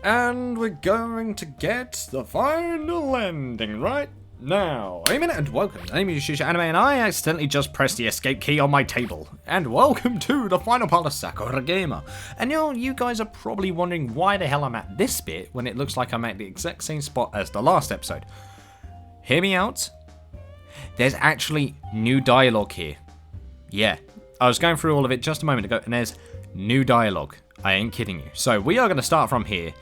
And we're going to get the final ending right now. Amen and welcome. My name is Yuusha Anime and I accidentally just pressed the escape key on my table. And welcome to the final part of Sakura Gamer. And you guys are probably wondering why the hell I'm at this bit when it looks like I'm at the exact same spot as the last episode. Hear me out. There's actually new dialogue here. Yeah, I was going through all of it just a moment ago and there's new dialogue. I ain't kidding you. So we are going to start from here.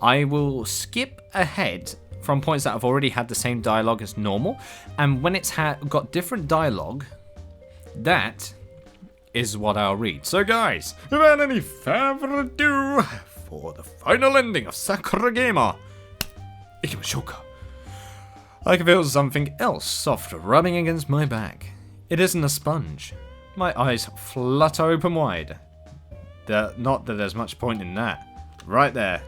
I will skip ahead from points that have already had the same dialogue as normal. And when it's got different dialogue, that is what I'll read. So guys, without any further ado, for the final ending of Sakura Gamer, ikimashouka. I can feel something else soft rubbing against my back. It isn't a sponge. My eyes flutter open wide. Not that there's much point in that. Right there.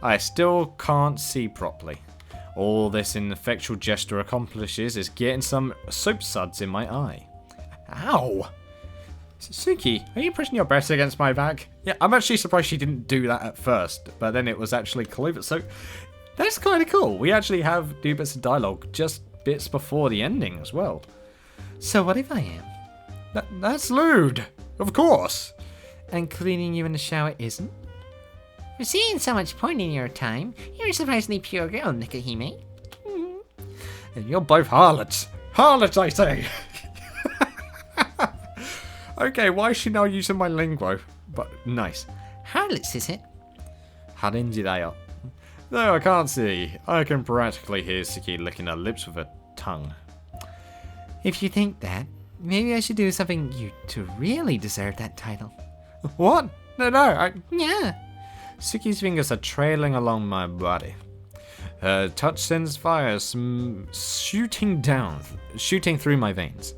I still can't see properly. All this ineffectual gesture accomplishes is getting some soap suds in my eye. Ow! Suki, are you pushing your breast against my back? Yeah, I'm actually surprised she didn't do that at first, but then it was actually clover. So that's kind of cool. We actually have new bits of dialogue just bits before the ending as well. So what if I am? That's lewd, of course. And cleaning you in the shower isn't? For seeing so much point in your time, you're a surprisingly pure girl, Nikahime. And you're both harlots. Harlots, I say! Okay, why is she now using my lingo? But nice. Harlots, is it? Harinjirayo. No, I can't see. I can practically hear Suki licking her lips with her tongue. If you think that, maybe I should do something to really deserve that title. What? No, Yeah. Suki's fingers are trailing along my body. Her touch sends fire shooting through my veins.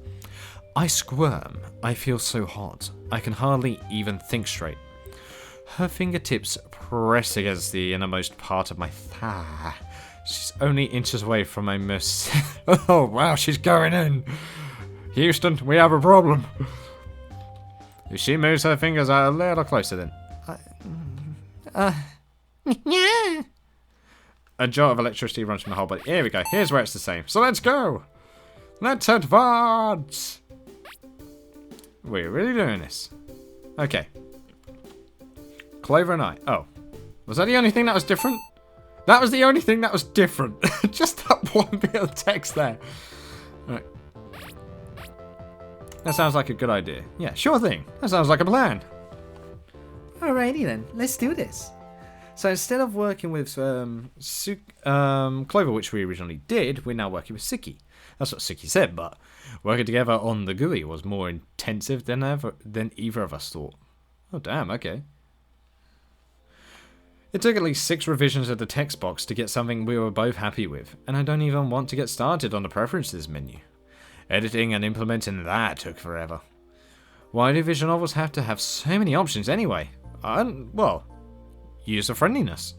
I squirm. I feel so hot. I can hardly even think straight. Her fingertips press against the innermost part of my thigh. She's only inches away from my most... Oh, wow, she's going in. Houston, we have a problem. If she moves her fingers a little closer then. Yeah. A jolt of electricity runs from the whole body. Here we go. Here's where it's the same. So let's go. Let's advance. We're really doing this. Okay. Clover and I. Oh. Was that the only thing that was different? That was the only thing that was different. Just that one bit of text there. Alright. That sounds like a good idea. Yeah, sure thing. That sounds like a plan. Alrighty then, let's do this. So instead of working with Clover, which we originally did, we're now working with Suki. That's what Suki said, but working together on the GUI was more intensive than either of us thought. Oh damn, okay. It took at least 6 revisions of the text box to get something we were both happy with, and I don't even want to get started on the preferences menu. Editing and implementing that took forever. Why do visual novels have to have so many options anyway? Well, user-friendliness.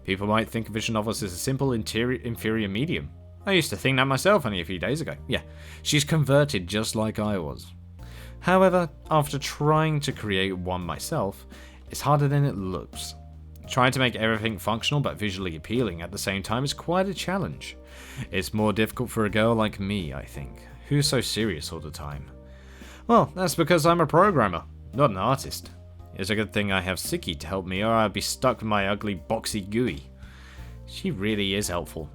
People might think visual novels is a simple inferior medium. I used to think that myself only a few days ago. Yeah, she's converted just like I was. However, after trying to create one myself, it's harder than it looks. Trying to make everything functional but visually appealing at the same time is quite a challenge. It's more difficult for a girl like me, I think, who's so serious all the time. Well, that's because I'm a programmer, not an artist. It's a good thing I have Suki to help me or I'd be stuck with my ugly boxy GUI. She really is helpful.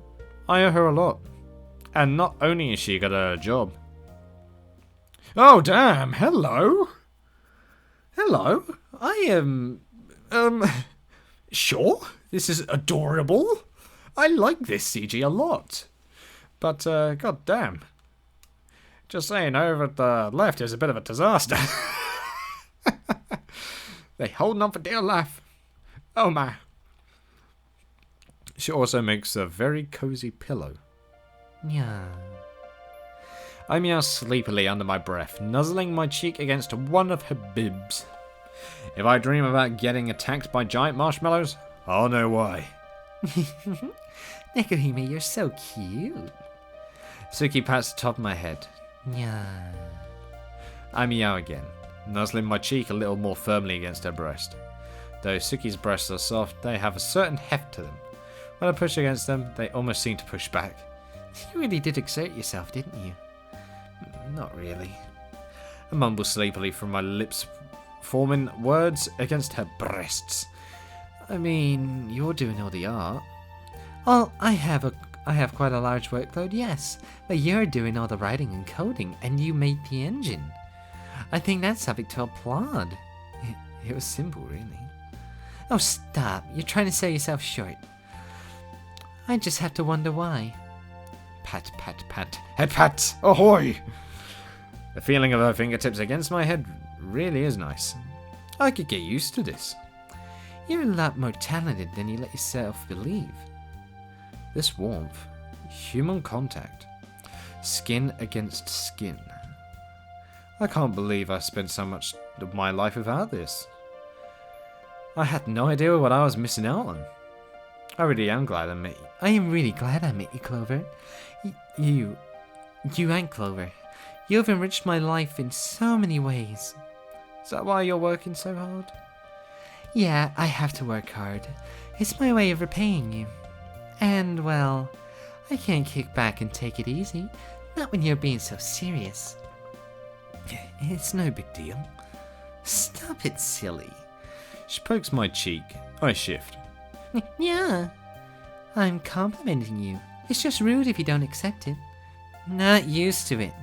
I owe her a lot. And not only has she got a job. Oh damn, hello? Hello? I am... Sure, this is adorable. I like this CG a lot. But, god damn. Just saying, over at the left is a bit of a disaster. They holding on for dear life. Oh my. She also makes a very cozy pillow. Yeah. I meow sleepily under my breath, nuzzling my cheek against one of her bibs. If I dream about getting attacked by giant marshmallows, I'll know why. Nikahime, you're so cute. Suki pats the top of my head. Yeah. I meow again, nuzzling my cheek a little more firmly against her breast. Though Suki's breasts are soft, they have a certain heft to them. When I push against them, they almost seem to push back. You really did exert yourself, didn't you? Not really. I mumble sleepily from my lips, forming words against her breasts. I mean, you're doing all the art. Well, I have quite a large workload, yes, but you're doing all the writing and coding, and you made the engine. I think that's something to applaud. It was simple, really. Oh, stop. You're trying to sell yourself short. I just have to wonder why. Pat, pat, pat. HEADPATS! Ahoy! The feeling of her fingertips against my head really is nice. I could get used to this. You're a lot more talented than you let yourself believe. This warmth, human contact, skin against skin. I can't believe I spent so much of my life without this. I had no idea what I was missing out on. I really am glad I met you. I am really glad I met you, Clover. You and Clover. You've enriched my life in so many ways. Is that why you're working so hard? Yeah, I have to work hard. It's my way of repaying you. And, well, I can't kick back and take it easy. Not when you're being so serious. It's no big deal. Stop it, silly. She pokes my cheek. I shift. Yeah. I'm complimenting you. It's just rude if you don't accept it. Not used to it.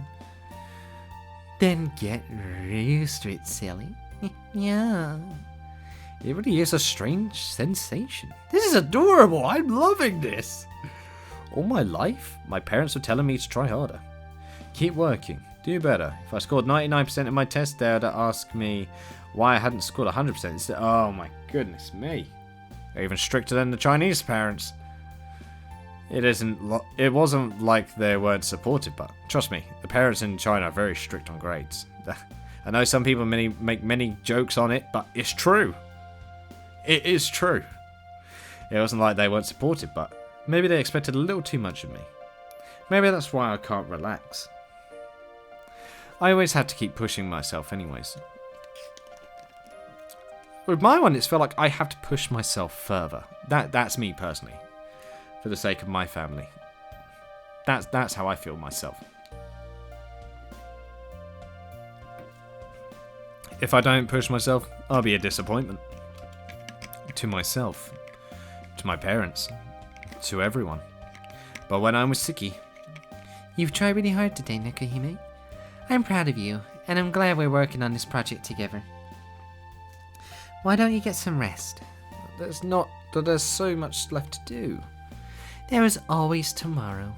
Then get used to it, silly. Yeah. It really is a strange sensation. This is adorable. I'm loving this. All my life, my parents were telling me to try harder. Keep working. Do better. If I scored 99% in my test, they would ask me why I hadn't scored 100% instead. Oh my goodness me. They're even stricter than the Chinese parents. It wasn't like they weren't supportive, but trust me, the parents in China are very strict on grades. I know some people make many jokes on it, but it's true. It is true. It wasn't like they weren't supportive, but maybe they expected a little too much of me. Maybe that's why I can't relax. I always had to keep pushing myself anyways. With my one, it's felt like I have to push myself further. That's me personally. For the sake of my family. That's how I feel myself. If I don't push myself, I'll be a disappointment. To myself. To my parents. To everyone. But when I'm with Suki... You've tried really hard today, Nakahime. I'm proud of you, and I'm glad we're working on this project together. Why don't you get some rest? There's so much left to do. There is always tomorrow.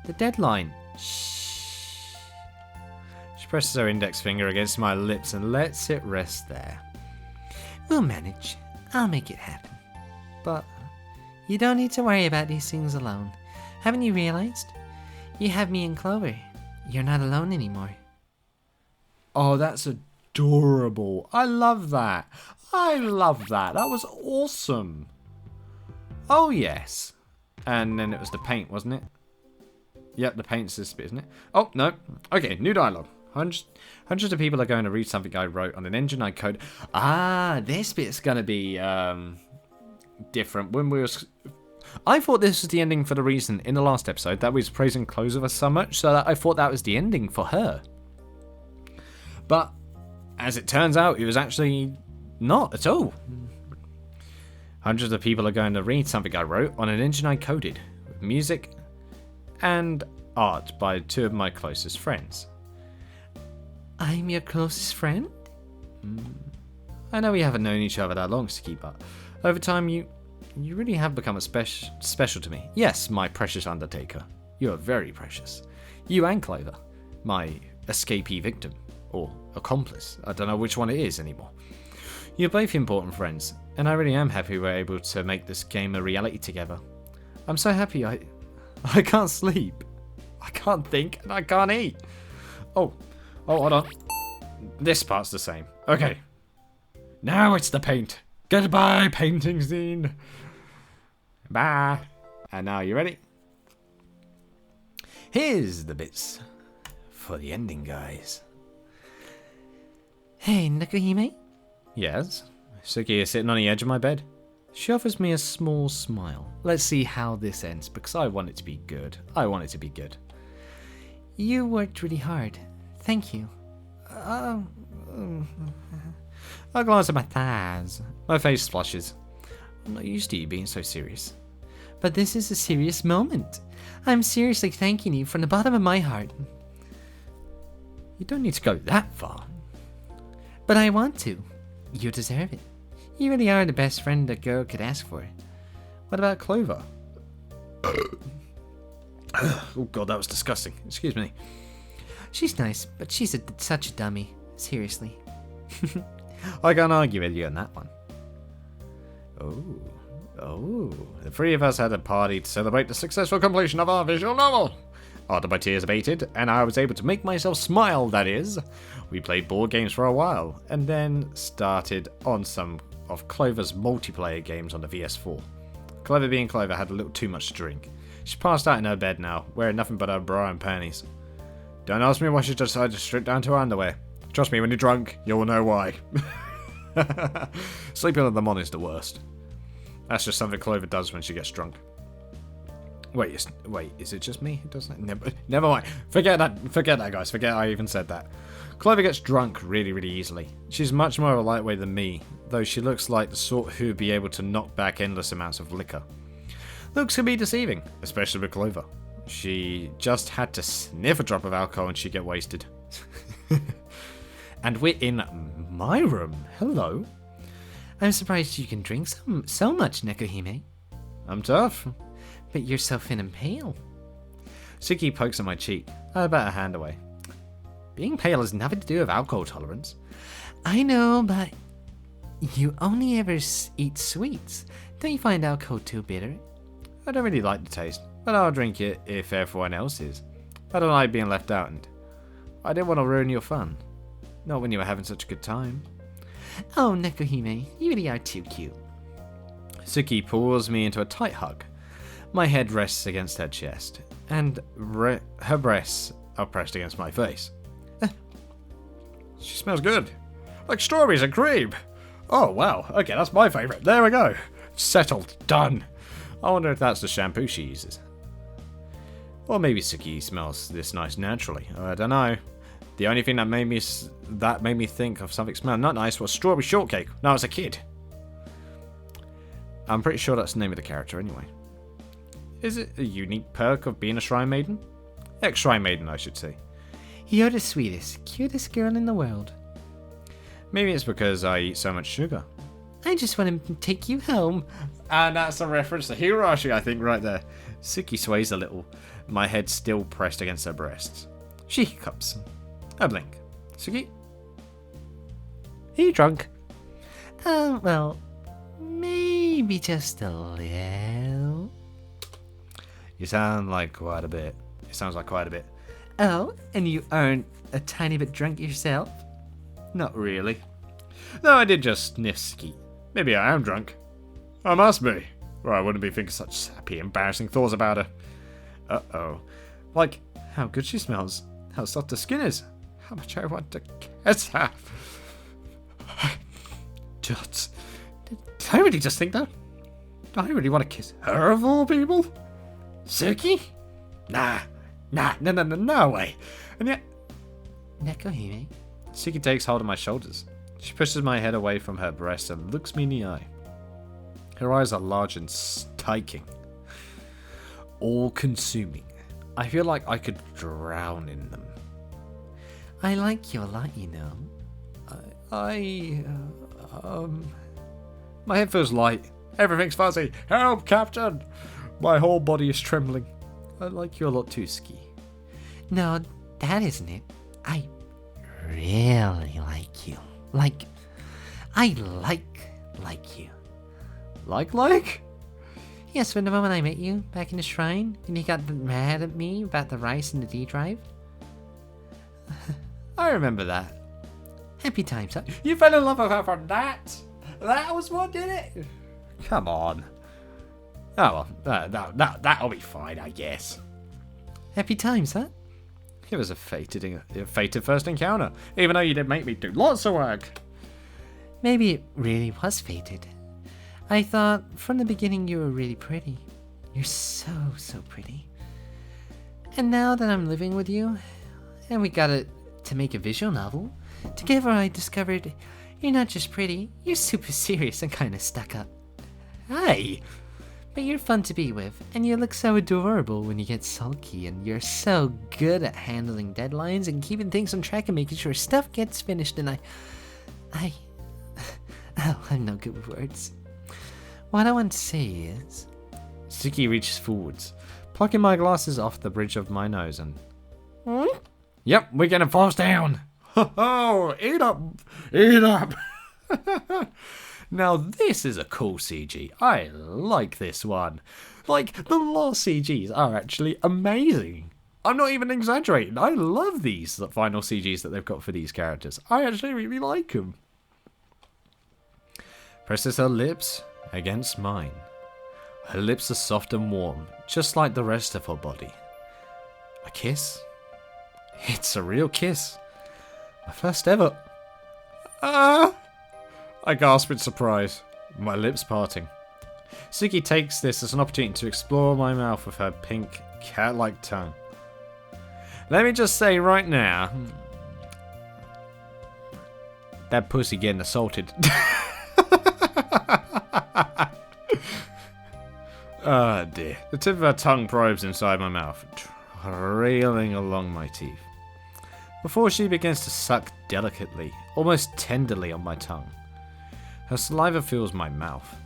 The deadline. Shh. She presses her index finger against my lips and lets it rest there. We'll manage. I'll make it happen. But you don't need to worry about these things alone. Haven't you realized? You have me and Clover. You're not alone anymore. Oh, that's adorable. I love that. I love that. That was awesome. Oh, yes. And then it was the paint, wasn't it? Yep, the paint's this bit, isn't it? Oh, no. Okay, new dialogue. Hundreds of people are going to read something I wrote on an engine I code. Ah, this bit's going to be different. I thought this was the ending for the reason in the last episode that we was praising Clover so much, so that I thought that was the ending for her. But as it turns out, it was actually not at all. Hundreds of people are going to read something I wrote on an engine I coded, with music and art by two of my closest friends. I'm your closest friend? I know we haven't known each other that long, Suki, but over time you really have become special to me. Yes, my precious Undertaker. You are very precious. You and Clover, my escapee victim, or accomplice. I don't know which one it is anymore. You're both important friends, and I really am happy we're able to make this game a reality together. I'm so happy I can't sleep. I can't think, and I can't eat. Oh, hold on. This part's the same. Okay. Now it's the paint. Goodbye, painting scene. Bye. And now you ready? Here's the bits for the ending, guys. Hey, Nakahime? Yes? Suki is sitting on the edge of my bed. She offers me a small smile. Let's see how this ends, because I want it to be good. I want it to be good. You worked really hard. Thank you. I glance at my thighs. My face flushes. I'm not used to you being so serious. But this is a serious moment. I'm seriously thanking you from the bottom of my heart. You don't need to go that far. But I want to. You deserve it. You really are the best friend a girl could ask for. What about Clover? Oh god, that was disgusting. Excuse me. She's nice, but she's such a dummy. Seriously. I can't argue with you on that one. Oh. The three of us had a party to celebrate the successful completion of our visual novel. After my tears abated, and I was able to make myself smile, that is, we played board games for a while, and then started on some of Clover's multiplayer games on the VS4. Clover being Clover had a little too much to drink. She passed out in her bed now, wearing nothing but her bra and panties. Don't ask me why she decided to strip down to her underwear. Trust me, when you're drunk, you'll know why. Sleeping on them on is the worst. That's just something Clover does when she gets drunk. Wait, is it just me who does that? Never mind. Forget that, guys. Forget I even said that. Clover gets drunk really, really easily. She's much more of a lightweight than me, though she looks like the sort who would be able to knock back endless amounts of liquor. Looks can be deceiving, especially with Clover. She just had to sniff a drop of alcohol and she'd get wasted. And we're in my room. Hello. I'm surprised you can drink so much, Nekohime. I'm tough. But you're so thin and pale. Suki pokes at my cheek. I bat a hand away. Being pale has nothing to do with alcohol tolerance. I know, but you only ever eat sweets. Don't you find alcohol too bitter? I don't really like the taste, but I'll drink it if everyone else is. I don't like being left out, and I didn't want to ruin your fun. Not when you were having such a good time. Oh, Nekohime, you really are too cute. Suki pulls me into a tight hug. My head rests against her chest, and her breasts are pressed against my face. She smells good. Like strawberries and cream. Oh, wow. Okay, that's my favourite. There we go. Settled. Done. I wonder if that's the shampoo she uses. Or maybe Suki smells this nice naturally. I don't know. The only thing that made me think of something smelling not nice was strawberry shortcake when I was a kid. I'm pretty sure that's the name of the character anyway. Is it a unique perk of being a Shrine Maiden? Ex-Shrine Maiden, I should say. You're the sweetest, cutest girl in the world. Maybe it's because I eat so much sugar. I just want to take you home. And that's a reference to Hirashi, I think, right there. Suki sways a little, my head still pressed against her breasts. She hiccups. I blink. Suki? Are you drunk? Well, maybe just a little. You sound like quite a bit. It sounds like quite a bit. Oh, and you aren't a tiny bit drunk yourself? Not really. No, I did just sniff Suki. Maybe I am drunk. I must be, or I wouldn't be thinking such sappy, embarrassing thoughts about her. Uh-oh. Like, how good she smells. How soft her skin is. How much I want to kiss her. Just... Did I really just think that? Do I really want to kiss her of all people? Suki? No way. And yet... Nekohime? Suki takes hold of my shoulders. She pushes my head away from her breast and looks me in the eye. Her eyes are large and striking. All-consuming. I feel like I could drown in them. I like you a lot, you know. My head feels light. Everything's fuzzy. Help, Captain! My whole body is trembling. I like you a lot too, Suki. No, that isn't it. I really like you. I like you. Like? Yes, from the moment I met you back in the shrine, and you got mad at me about the rice in the D drive. I remember that. Happy times, huh? You fell in love with her for that? That was what did it? Come on. Oh well, that'll be fine, I guess. Happy times, huh? It was a fated first encounter, even though you did make me do lots of work. Maybe it really was fated. I thought from the beginning you were really pretty. You're so pretty. And now that I'm living with you, and we got to make a visual novel, together I discovered you're not just pretty, you're super serious and kind of stuck up. Hi! But you're fun to be with, and you look so adorable when you get sulky, and you're so good at handling deadlines and keeping things on track and making sure stuff gets finished, and I'm no good with words. What I want to say is... Suki reaches forwards, plucking my glasses off the bridge of my nose and... Yep, we're gonna falls down! Ho, eat up! Eat up! Now this is a cool CG. I like this one. Like, the last CGs are actually amazing. I'm not even exaggerating. I love these final CGs that they've got for these characters. I actually really like them. Presses her lips against mine. Her lips are soft and warm, just like the rest of her body. A kiss? It's a real kiss. My first ever. I gasp in surprise, my lips parting. Suki takes this as an opportunity to explore my mouth with her pink, cat-like tongue. Let me just say right now, that pussy getting assaulted. Ah, dear. The tip of her tongue probes inside my mouth, trailing along my teeth, before she begins to suck delicately, almost tenderly on my tongue. Her saliva fills my mouth.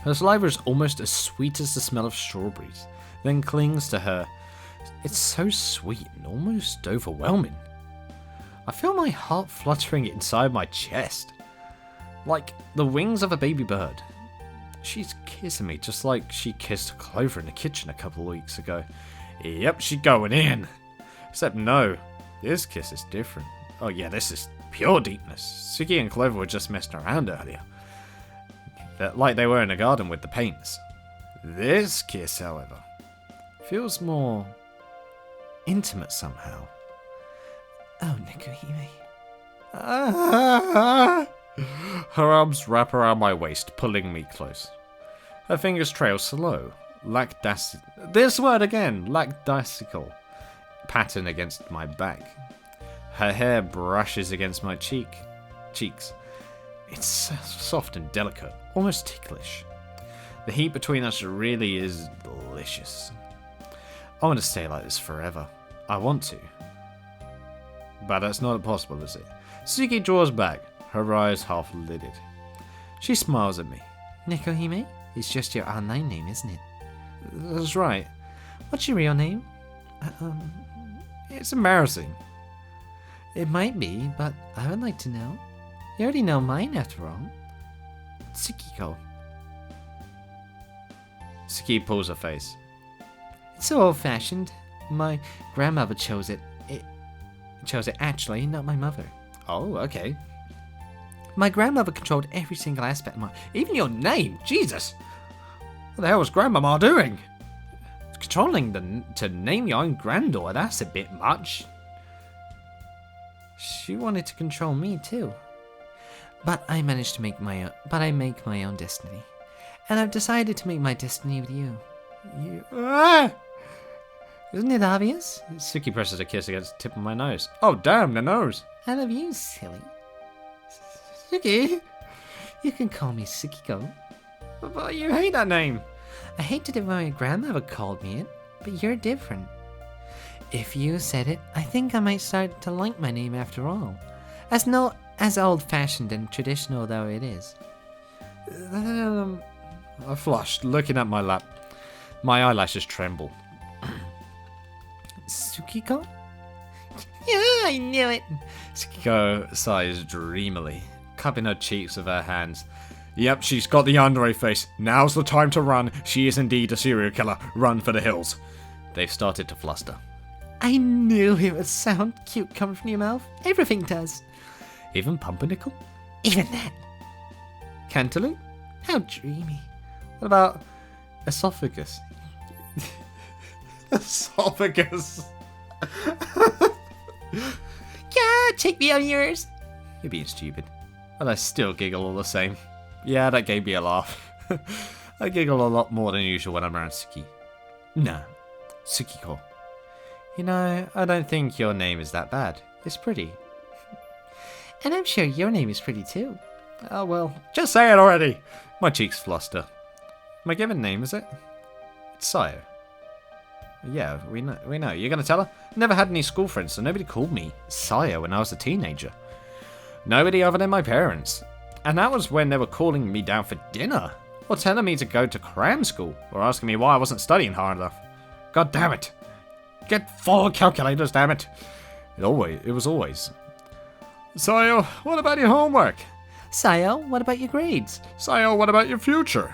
Her saliva is almost as sweet as the smell of strawberries, then clings to her. It's so sweet and almost overwhelming. I feel my heart fluttering inside my chest, like the wings of a baby bird. She's kissing me just like she kissed Clover in the kitchen a couple of weeks ago. Yep, she's going in. Except no, this kiss is different. Oh yeah, this is pure deepness. Suki and Clover were just messing around earlier. Like they were in a garden with the paints. This kiss, however, feels more intimate somehow. Oh, Nikuhime. Her arms wrap around my waist, pulling me close. Her fingers trail slow, lackadaisical pattern against my back. Her hair brushes against my cheeks. It's soft and delicate, almost ticklish. The heat between us really is delicious. I want to stay like this forever. I want to. But that's not possible, is it? Suki draws back, her eyes half-lidded. She smiles at me. Nikuhime? It's just your online name, isn't it? That's right. What's your real name? It's embarrassing. It might be, but I would like to know. You already know mine after all. Tsukiko. Suki pulls her face. It's so old-fashioned. My grandmother chose it. It chose it actually, not my mother. Oh, okay. My grandmother controlled every single aspect of my... Even your name! Jesus! What the hell was Grandmama doing? Controlling to name your own granddaughter, that's a bit much. She wanted to control me too. But I managed to make my own... But I make my own destiny. And I've decided to make my destiny with you. Isn't it obvious? Suki presses a kiss against the tip of my nose. Oh, damn, the nose. I love you, silly. Suki, you can call me Sukiko. But you hate that name. I hated it when my grandmother called me it, but you're different. If you said it, I think I might start to like my name after all. As old-fashioned and traditional though it is. I flushed, looking at my lap. My eyelashes tremble. Sukiko? Yeah, I knew it. Sukiko sighs dreamily, cupping her cheeks with her hands. Yep, she's got the yandere face. Now's the time to run. She is indeed a serial killer. Run for the hills. They've started to fluster. I knew it would sound cute coming from your mouth. Everything does. Even pumpernickel? Even that. Cantaloupe? How dreamy. What about esophagus? Esophagus. Yeah, take me on yours. You're being stupid. But I still giggle all the same. Yeah, that gave me a laugh. I giggle a lot more than usual when I'm around Suki. Nah, Sukiko. You know, I don't think your name is that bad. It's pretty. And I'm sure your name is pretty too. Oh well, just say it already. My cheeks fluster. My given name, is it? It's Sayo. Yeah, we know. You're gonna tell her? Never had any school friends, so nobody called me Sayo when I was a teenager. Nobody other than my parents. And that was when they were calling me down for dinner. Or telling me to go to cram school. Or asking me why I wasn't studying hard enough. God damn it. Get 4 calculators, damn it. It was always. Sayo, what about your homework? Sayo, what about your grades? Sayo, what about your future?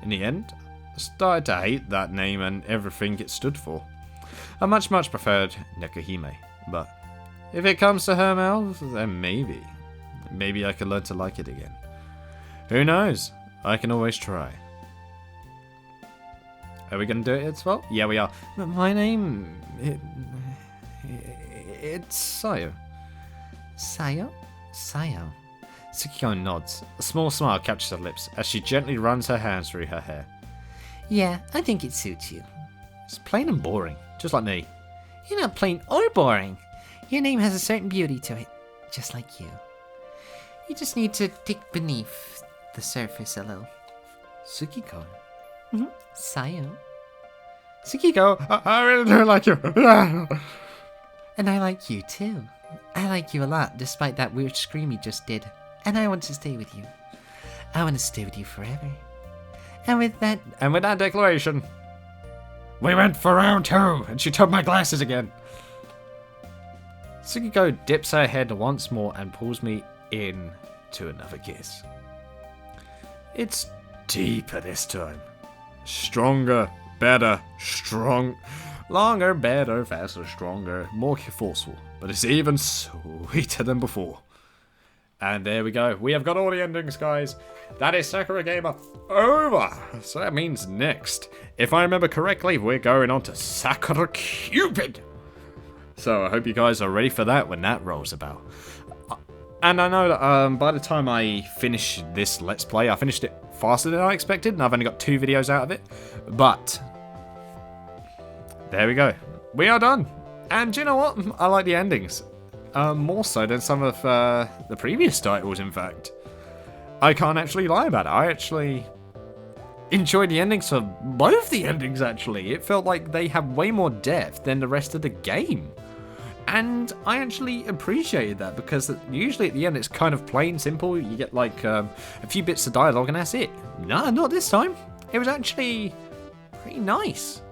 In the end, I started to hate that name and everything it stood for. I much preferred Nekahime, but if it comes to her mouth, then maybe. Maybe I could learn to like it again. Who knows? I can always try. Are we going to do it as well? Yeah, we are. My name... It's Sayo. Sayo? Sayo. Sukiko nods. A small smile catches her lips as she gently runs her hands through her hair. Yeah, I think it suits you. It's plain and boring, just like me. You're not plain or boring. Your name has a certain beauty to it, just like you. You just need to dig beneath the surface a little. Sukiko. Sayo. Sukiko, I really do like you. And I like you too. I like you a lot, despite that weird scream you just did. And I want to stay with you. I want to stay with you forever. And with that declaration, we went for round 2, and she took my glasses again. Sukiko dips her head once more and pulls me in to another kiss. It's deeper this time. Stronger, better, longer, better, faster, stronger, more forceful. But it's even sweeter than before. And there we go. We have got all the endings, guys. That is Sakura Gamer over. So that means next, if I remember correctly, we're going on to Sakura Cupid. So I hope you guys are ready for that when that rolls about. And I know that by the time I finish this Let's Play, I finished it faster than I expected, and I've only got 2 videos out of it. But there we go. We are done. And do you know what? I like the endings. More so than some of the previous titles, in fact. I can't actually lie about it. I actually enjoyed the endings for both the endings, actually. It felt like they have way more depth than the rest of the game. And I actually appreciated that, because usually at the end it's kind of plain simple. You get like a few bits of dialogue and that's it. No, not this time. It was actually pretty nice.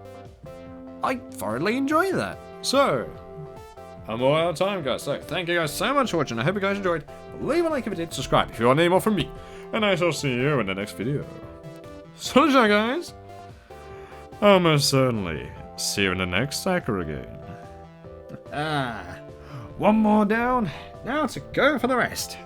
I thoroughly enjoyed that. So, I'm all out of time, guys. So, thank you guys so much for watching. I hope you guys enjoyed. Leave a like if you did. Subscribe if you want any more from me. And I shall see you in the next video. So, guys, I'll most certainly see you in the next Sakura game. One more down. Now to go for the rest.